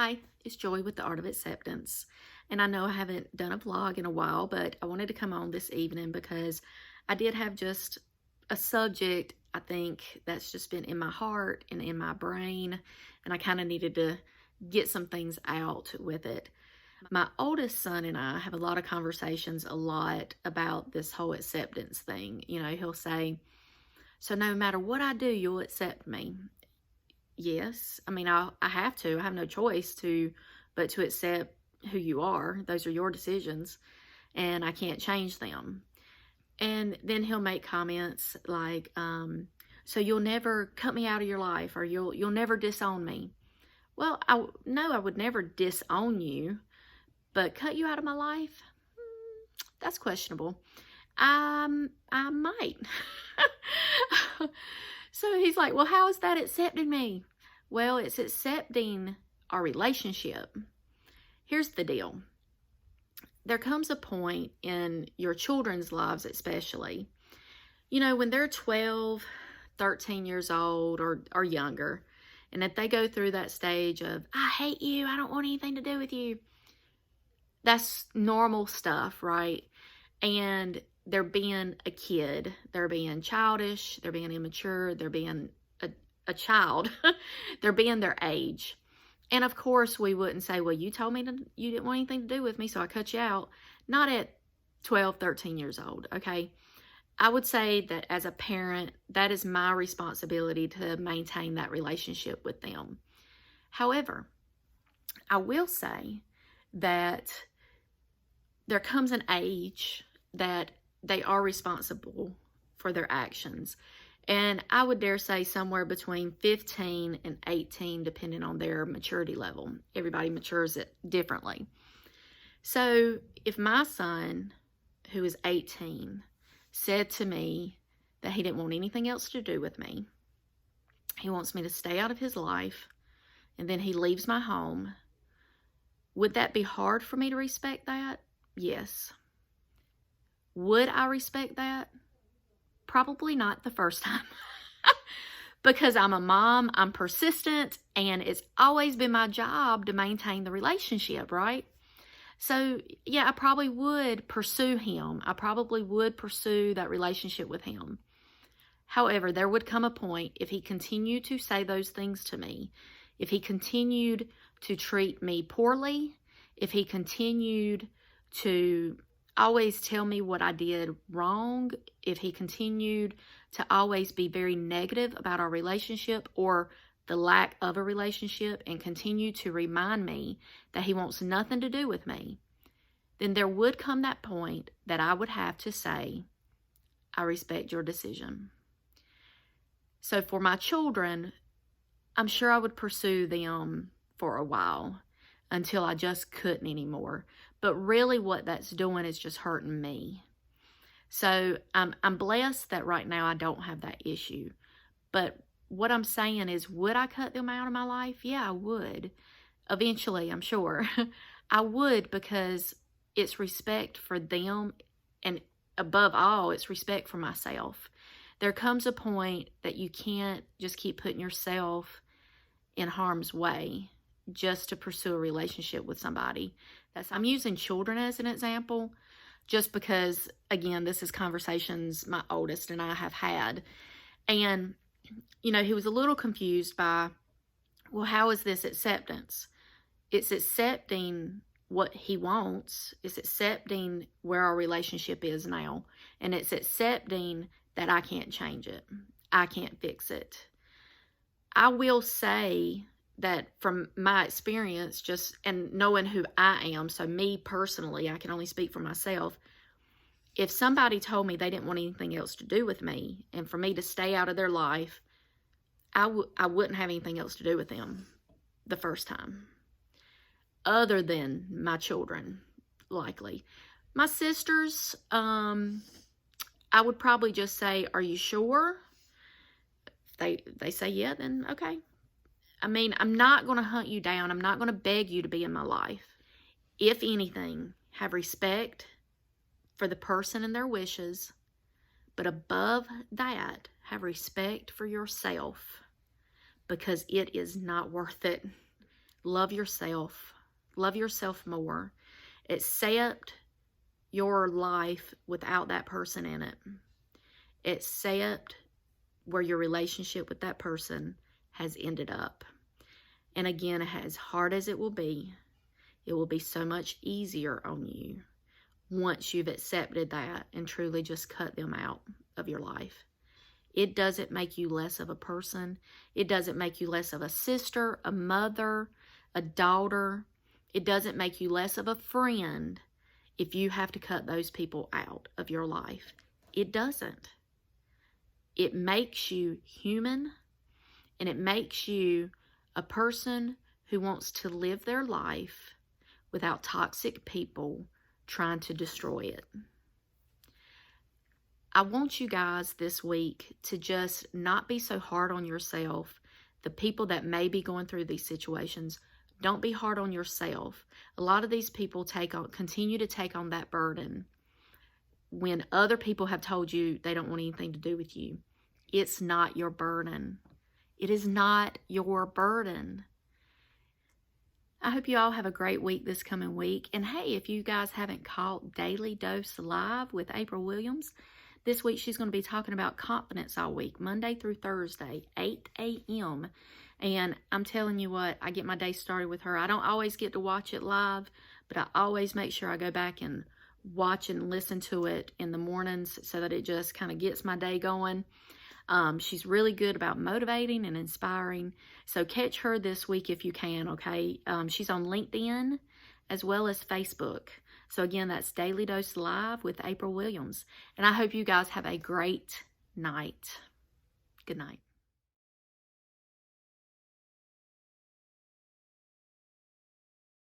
Hi, it's Joy with the Art of Acceptance. And I know I haven't done a vlog in a while, but I wanted to come on this evening because I did have just a subject, I think, that's just been in my heart and in my brain, and I kind of needed to get some things out with it. My oldest son and I have a lot of conversations a lot about this whole acceptance thing. He'll say, "So no matter what I do, you'll accept me." Yes. I mean, I have to. I have no choice but to accept who you are. Those are your decisions, and I can't change them. And then he'll make comments like, "So you'll never cut me out of your life, or you'll never disown me." Well, no, I would never disown you, but cut you out of my life? That's questionable. I might. So he's like, "Well, how is that accepting me?" Well, it's accepting our relationship. Here's the deal. There comes a point in your children's lives, especially, when they're 12, 13 years old or younger, and if they go through that stage of, "I hate you, I don't want anything to do with you," that's normal stuff, right? And they're being a kid. They're being childish. They're being immature. They're being a child. They're being their age. And of course, we wouldn't say, "Well, you told me you didn't want anything to do with me, so I cut you out." Not at 12, 13 years old, okay? I would say that as a parent, that is my responsibility to maintain that relationship with them. However, I will say that there comes an age that they are responsible for their actions. And I would dare say somewhere between 15 and 18, depending on their maturity level. Everybody matures it differently. So if my son, who is 18, said to me that he didn't want anything else to do with me, he wants me to stay out of his life, and then he leaves my home, would that be hard for me to respect that? Yes. Would I respect that? Probably not the first time. Because I'm a mom, I'm persistent, and it's always been my job to maintain the relationship, right? So, yeah, I probably would pursue him. I probably would pursue that relationship with him. However, there would come a point if he continued to say those things to me, if he continued to treat me poorly, if he continued to always tell me what I did wrong, if he continued to always be very negative about our relationship or the lack of a relationship and continue to remind me that he wants nothing to do with me, then there would come that point that I would have to say, "I respect your decision." So for my children, I'm sure I would pursue them for a while until I just couldn't anymore. But really what that's doing is just hurting me. So I'm blessed that right now I don't have that issue. But what I'm saying is, would I cut them out of my life? Yeah, I would. Eventually, I'm sure. I would, because it's respect for them, and above all, it's respect for myself. There comes a point that you can't just keep putting yourself in harm's way just to pursue a relationship with somebody. I'm using children as an example just because, again, this is conversations my oldest and I have had. And, he was a little confused by, "Well, how is this acceptance?" It's accepting what he wants. It's accepting where our relationship is now. And it's accepting that I can't change it. I can't fix it. I will say that from my experience, just and knowing who I am, so me personally, I can only speak for myself. If somebody told me they didn't want anything else to do with me, and for me to stay out of their life, I wouldn't have anything else to do with them the first time, other than my children, likely. My sisters, I would probably just say, "Are you sure?" They say yeah, then okay. I mean, I'm not going to hunt you down. I'm not going to beg you to be in my life. If anything, have respect for the person and their wishes, but above that, have respect for yourself, because it is not worth it love yourself. Love yourself more. Accept your life without that person in it. Accept where your relationship with that person has ended up. And again, as hard as it will be so much easier on you once you've accepted that and truly just cut them out of your life. It doesn't make you less of a person. It doesn't make you less of a sister, a mother, a daughter. It doesn't make you less of a friend if you have to cut those people out of your life. It doesn't. It makes you human, and it makes you a person who wants to live their life without toxic people trying to destroy it. I want you guys this week to just not be so hard on yourself. The people that may be going through these situations, don't be hard on yourself. A lot of these people continue to take on that burden when other people have told you they don't want anything to do with you. It's not your burden. It is not your burden. I hope you all have a great week this coming week. And hey, if you guys haven't caught Daily Dose Live with April Williams, this week she's going to be talking about confidence all week, Monday through Thursday, 8 a.m. And I'm telling you what, I get my day started with her. I don't always get to watch it live, but I always make sure I go back and watch and listen to it in the mornings so that it just kind of gets my day going. She's really good about motivating and inspiring. So catch her this week if you can, okay? She's on LinkedIn as well as Facebook. So again, that's Daily Dose Live with April Williams. And I hope you guys have a great night. Good night.